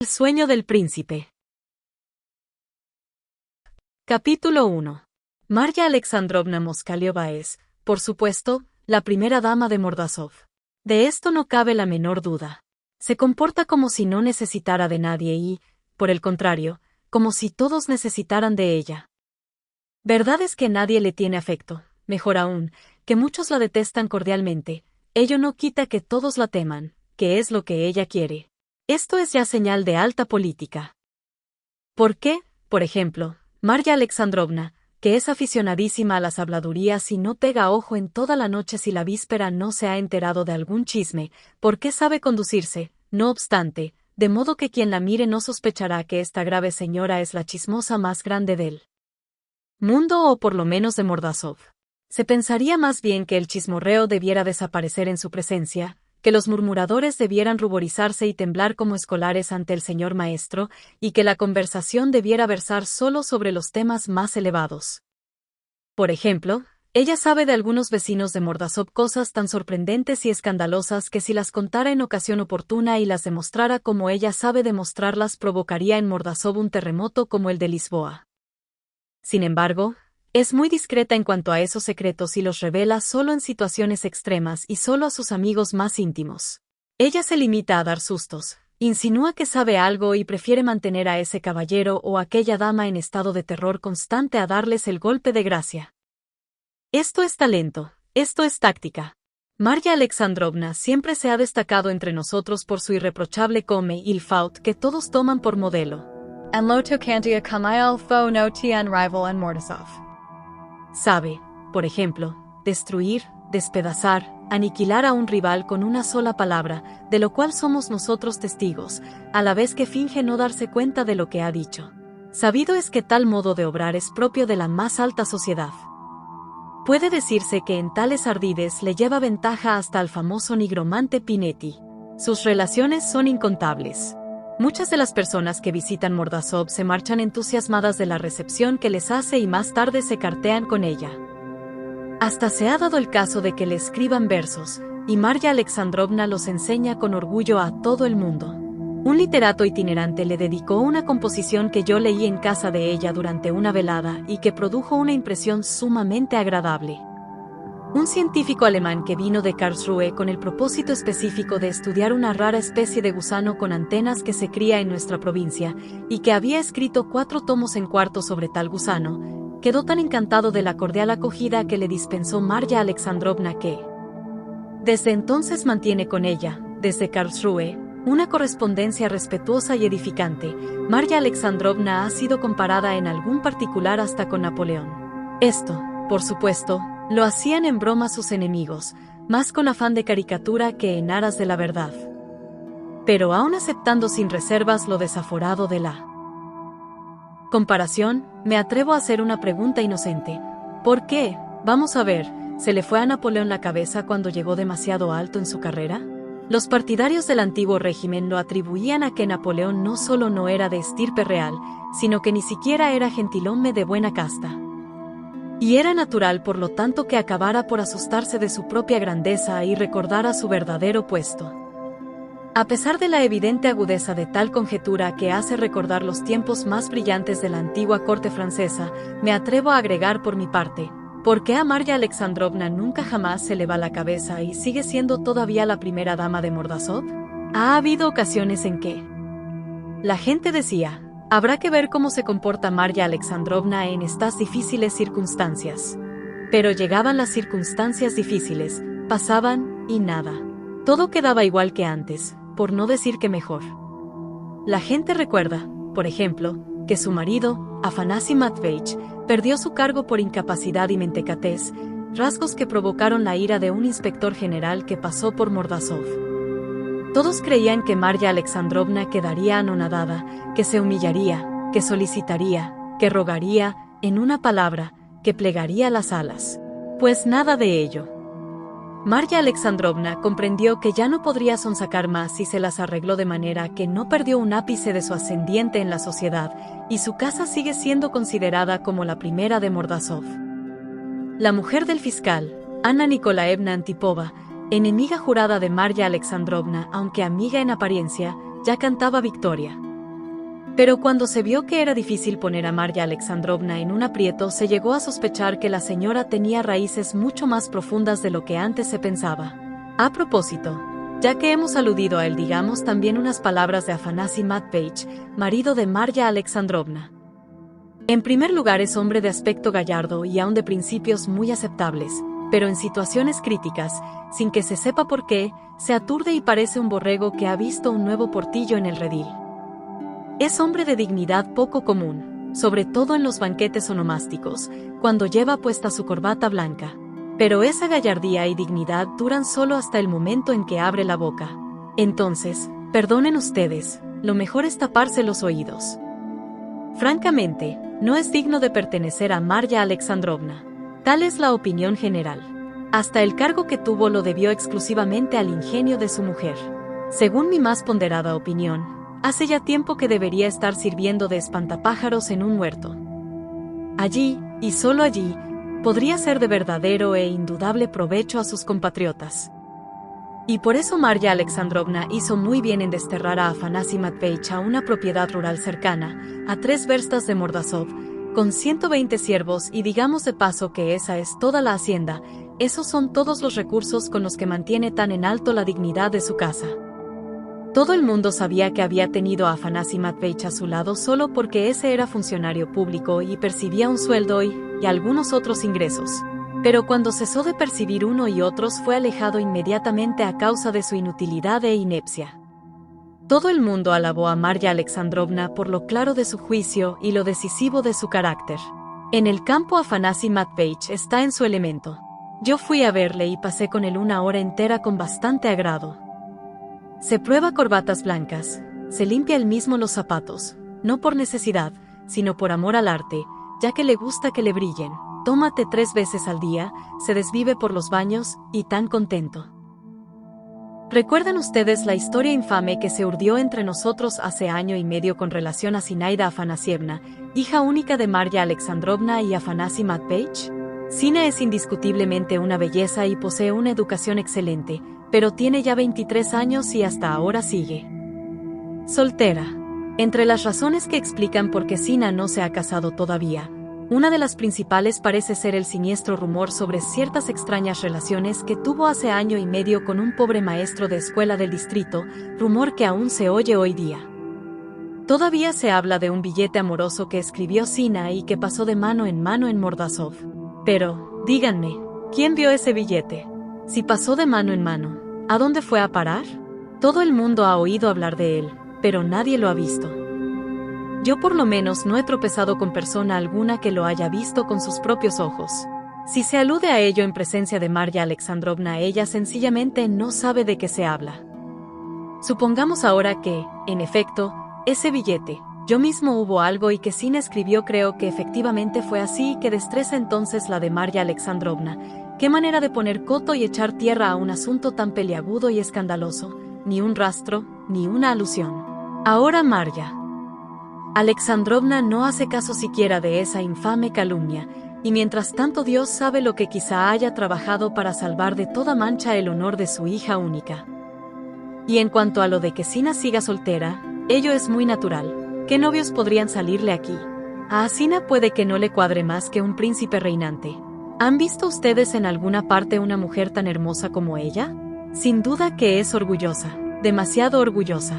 El sueño del príncipe. Capítulo 1. Marya Alexandrovna Moskaliova es, por supuesto, la primera dama de Mordasov. De esto no cabe la menor duda. Se comporta como si no necesitara de nadie y, por el contrario, como si todos necesitaran de ella. Verdad es que nadie le tiene afecto, mejor aún, que muchos la detestan cordialmente. Ello no quita que todos la teman, que es lo que ella quiere. Esto es ya señal de alta política. ¿Por qué, por ejemplo, Marya Alexandrovna, que es aficionadísima a las habladurías y no pega ojo en toda la noche si la víspera no se ha enterado de algún chisme, por qué sabe conducirse, no obstante, de modo que quien la mire no sospechará que esta grave señora es la chismosa más grande del mundo o por lo menos de Mordasov? Se pensaría más bien que el chismorreo debiera desaparecer en su presencia, que los murmuradores debieran ruborizarse y temblar como escolares ante el señor maestro, y que la conversación debiera versar solo sobre los temas más elevados. Por ejemplo, ella sabe de algunos vecinos de Mordasov cosas tan sorprendentes y escandalosas que si las contara en ocasión oportuna y las demostrara como ella sabe demostrarlas provocaría en Mordasov un terremoto como el de Lisboa. Sin embargo, es muy discreta en cuanto a esos secretos y los revela solo en situaciones extremas y solo a sus amigos más íntimos. Ella se limita a dar sustos, insinúa que sabe algo y prefiere mantener a ese caballero o aquella dama en estado de terror constante a darles el golpe de gracia. Esto es talento, esto es táctica. Marya Alexandrovna siempre se ha destacado entre nosotros por su irreprochable il faut que todos toman por modelo. En lo tocante a Kamail fo no tiene rival en Mordasov. Sabe, por ejemplo, destruir, despedazar, aniquilar a un rival con una sola palabra, de lo cual somos nosotros testigos, a la vez que finge no darse cuenta de lo que ha dicho. Sabido es que tal modo de obrar es propio de la más alta sociedad. Puede decirse que en tales ardides le lleva ventaja hasta al famoso nigromante Pinetti. Sus relaciones son incontables. Muchas de las personas que visitan Mordasov se marchan entusiasmadas de la recepción que les hace y más tarde se cartean con ella. Hasta se ha dado el caso de que le escriban versos, y Marya Alexandrovna los enseña con orgullo a todo el mundo. Un literato itinerante le dedicó una composición que yo leí en casa de ella durante una velada y que produjo una impresión sumamente agradable. Un científico alemán que vino de Karlsruhe con el propósito específico de estudiar una rara especie de gusano con antenas que se cría en nuestra provincia, y que había escrito 4 tomos en cuarto sobre tal gusano, quedó tan encantado de la cordial acogida que le dispensó Marya Alexandrovna que, desde entonces mantiene con ella, desde Karlsruhe, una correspondencia respetuosa y edificante. Marya Alexandrovna ha sido comparada en algún particular hasta con Napoleón. Esto, por supuesto, lo hacían en broma sus enemigos, más con afán de caricatura que en aras de la verdad. Pero aún aceptando sin reservas lo desaforado de la comparación, me atrevo a hacer una pregunta inocente. ¿Por qué, vamos a ver, se le fue a Napoleón la cabeza cuando llegó demasiado alto en su carrera? Los partidarios del antiguo régimen lo atribuían a que Napoleón no solo no era de estirpe real, sino que ni siquiera era gentilhombre de buena casta. Y era natural por lo tanto que acabara por asustarse de su propia grandeza y recordara su verdadero puesto. A pesar de la evidente agudeza de tal conjetura que hace recordar los tiempos más brillantes de la antigua corte francesa, me atrevo a agregar por mi parte, ¿por qué a Marya Alexandrovna nunca jamás se le va la cabeza y sigue siendo todavía la primera dama de Mordasov? Ha habido ocasiones en que la gente decía: habrá que ver cómo se comporta Marya Alexandrovna en estas difíciles circunstancias. Pero llegaban las circunstancias difíciles, pasaban, y nada. Todo quedaba igual que antes, por no decir que mejor. La gente recuerda, por ejemplo, que su marido, Afanasi Matveich, perdió su cargo por incapacidad y mentecatez, rasgos que provocaron la ira de un inspector general que pasó por Mordasov. Todos creían que Marya Alexandrovna quedaría anonadada, que se humillaría, que solicitaría, que rogaría, en una palabra, que plegaría las alas. Pues nada de ello. Marya Alexandrovna comprendió que ya no podría sonsacar más y se las arregló de manera que no perdió un ápice de su ascendiente en la sociedad, y su casa sigue siendo considerada como la primera de Mordasov. La mujer del fiscal, Anna Nikolaevna Antipova, enemiga jurada de Marya Alexandrovna, aunque amiga en apariencia, ya cantaba victoria. Pero cuando se vio que era difícil poner a Marya Alexandrovna en un aprieto, se llegó a sospechar que la señora tenía raíces mucho más profundas de lo que antes se pensaba. A propósito, ya que hemos aludido a él, digamos también unas palabras de Afanasy Matveyich, marido de Marya Alexandrovna. En primer lugar, es hombre de aspecto gallardo y aún de principios muy aceptables, pero en situaciones críticas, sin que se sepa por qué, se aturde y parece un borrego que ha visto un nuevo portillo en el redil. Es hombre de dignidad poco común, sobre todo en los banquetes onomásticos, cuando lleva puesta su corbata blanca. Pero esa gallardía y dignidad duran solo hasta el momento en que abre la boca. Entonces, perdonen ustedes, lo mejor es taparse los oídos. Francamente, no es digno de pertenecer a Marya Alexandrovna. Tal es la opinión general. Hasta el cargo que tuvo lo debió exclusivamente al ingenio de su mujer. Según mi más ponderada opinión, hace ya tiempo que debería estar sirviendo de espantapájaros en un huerto. Allí, y solo allí, podría ser de verdadero e indudable provecho a sus compatriotas. Y por eso Marya Alexandrovna hizo muy bien en desterrar a Afanasy Matveyich a una propiedad rural cercana, a 3 verstas de Mordasov, con 120 siervos, y digamos de paso que esa es toda la hacienda, esos son todos los recursos con los que mantiene tan en alto la dignidad de su casa. Todo el mundo sabía que había tenido a Afanasy Matveyich a su lado solo porque ese era funcionario público y percibía un sueldo y algunos otros ingresos. Pero cuando cesó de percibir uno y otros, fue alejado inmediatamente a causa de su inutilidad e inepcia. Todo el mundo alabó a Marya Alexandrovna por lo claro de su juicio y lo decisivo de su carácter. En el campo Afanasy Matveyich está en su elemento. Yo fui a verle y pasé con él 1 hora entera con bastante agrado. Se prueba corbatas blancas, se limpia él mismo los zapatos, no por necesidad, sino por amor al arte, ya que le gusta que le brillen. Toma té 3 veces al día, se desvive por los baños, y tan contento. ¿Recuerdan ustedes la historia infame que se urdió entre nosotros hace año y medio con relación a Zinaida Afanasievna, hija única de Marya Alexandrovna y Afanasy Matveyich? Zina es indiscutiblemente una belleza y posee una educación excelente, pero tiene ya 23 años y hasta ahora sigue soltera. Entre las razones que explican por qué Zina no se ha casado todavía, una de las principales parece ser el siniestro rumor sobre ciertas extrañas relaciones que tuvo hace año y medio con un pobre maestro de escuela del distrito, rumor que aún se oye hoy día. Todavía se habla de un billete amoroso que escribió Zina y que pasó de mano en Mordasov. Pero, díganme, ¿quién vio ese billete? Si pasó de mano en mano, ¿a dónde fue a parar? Todo el mundo ha oído hablar de él, pero nadie lo ha visto. Yo por lo menos no he tropezado con persona alguna que lo haya visto con sus propios ojos. Si se alude a ello en presencia de Marya Alexandrovna, ella sencillamente no sabe de qué se habla. Supongamos ahora que, en efecto, ese billete, yo mismo hubo algo y que Zina escribió, creo que efectivamente fue así, y que destreza entonces la de Marya Alexandrovna. Qué manera de poner coto y echar tierra a un asunto tan peliagudo y escandaloso, ni un rastro, ni una alusión. Ahora Marya Alexandrovna no hace caso siquiera de esa infame calumnia, y mientras tanto Dios sabe lo que quizá haya trabajado para salvar de toda mancha el honor de su hija única. Y en cuanto a lo de que Zina siga soltera, ello es muy natural. ¿Qué novios podrían salirle aquí? A Zina puede que no le cuadre más que un príncipe reinante. ¿Han visto ustedes en alguna parte una mujer tan hermosa como ella? Sin duda que es orgullosa, demasiado orgullosa.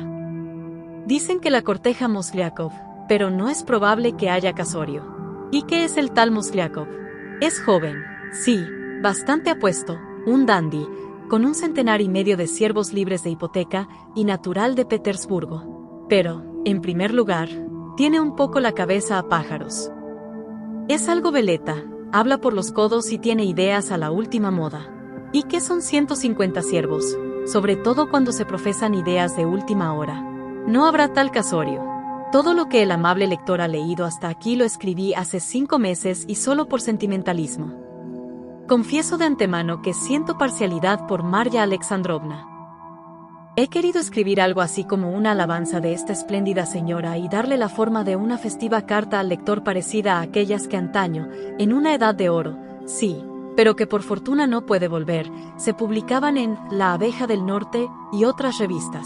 Dicen que la corteja Mosgliakov, pero no es probable que haya casorio. ¿Y qué es el tal Mosgliakov? Es joven, sí, bastante apuesto, un dandy, con 1,5 centenar de siervos libres de hipoteca y natural de Petersburgo. Pero, en primer lugar, tiene un poco la cabeza a pájaros. Es algo veleta, habla por los codos y tiene ideas a la última moda. ¿Y qué son 150 siervos? Sobre todo cuando se profesan ideas de última hora. No habrá tal casorio. Todo lo que el amable lector ha leído hasta aquí lo escribí hace 5 meses y solo por sentimentalismo. Confieso de antemano que siento parcialidad por Marya Alexandrovna. He querido escribir algo así como una alabanza de esta espléndida señora y darle la forma de una festiva carta al lector parecida a aquellas que antaño, en una edad de oro, sí, pero que por fortuna no puede volver, se publicaban en La Abeja del Norte y otras revistas.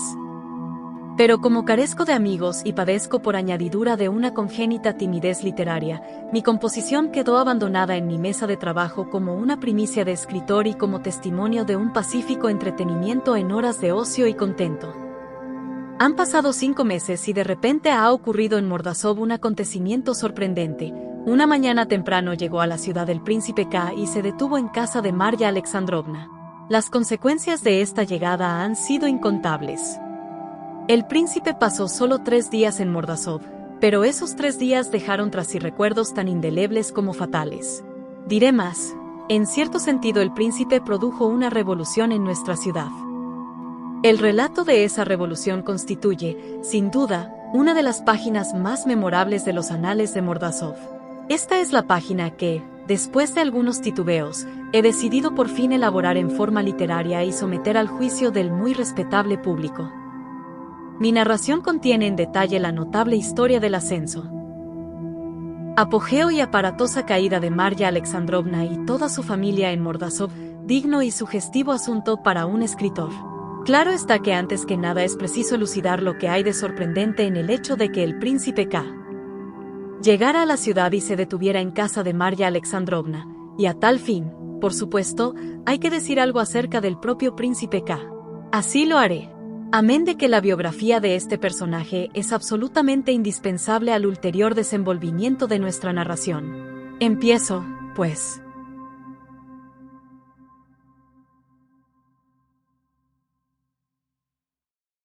Pero como carezco de amigos y padezco por añadidura de una congénita timidez literaria, mi composición quedó abandonada en mi mesa de trabajo como una primicia de escritor y como testimonio de un pacífico entretenimiento en horas de ocio y contento. Han pasado 5 meses y de repente ha ocurrido en Mordassov un acontecimiento sorprendente. Una mañana temprano llegó a la ciudad el príncipe K y se detuvo en casa de Marya Alexandrovna. Las consecuencias de esta llegada han sido incontables. El príncipe pasó solo 3 días en Mordassov, pero esos 3 días dejaron tras sí recuerdos tan indelebles como fatales. Diré más, en cierto sentido el príncipe produjo una revolución en nuestra ciudad. El relato de esa revolución constituye, sin duda, una de las páginas más memorables de los anales de Mordassov. Esta es la página que, después de algunos titubeos, he decidido por fin elaborar en forma literaria y someter al juicio del muy respetable público. Mi narración contiene en detalle la notable historia del ascenso, apogeo y aparatosa caída de Marya Alexandrovna y toda su familia en Mordassov, digno y sugestivo asunto para un escritor. Claro está que antes que nada es preciso elucidar lo que hay de sorprendente en el hecho de que el príncipe K llegara a la ciudad y se detuviera en casa de Marya Alexandrovna, y a tal fin, por supuesto, hay que decir algo acerca del propio príncipe K. Así lo haré. Amén de que la biografía de este personaje es absolutamente indispensable al ulterior desenvolvimiento de nuestra narración. Empiezo, pues.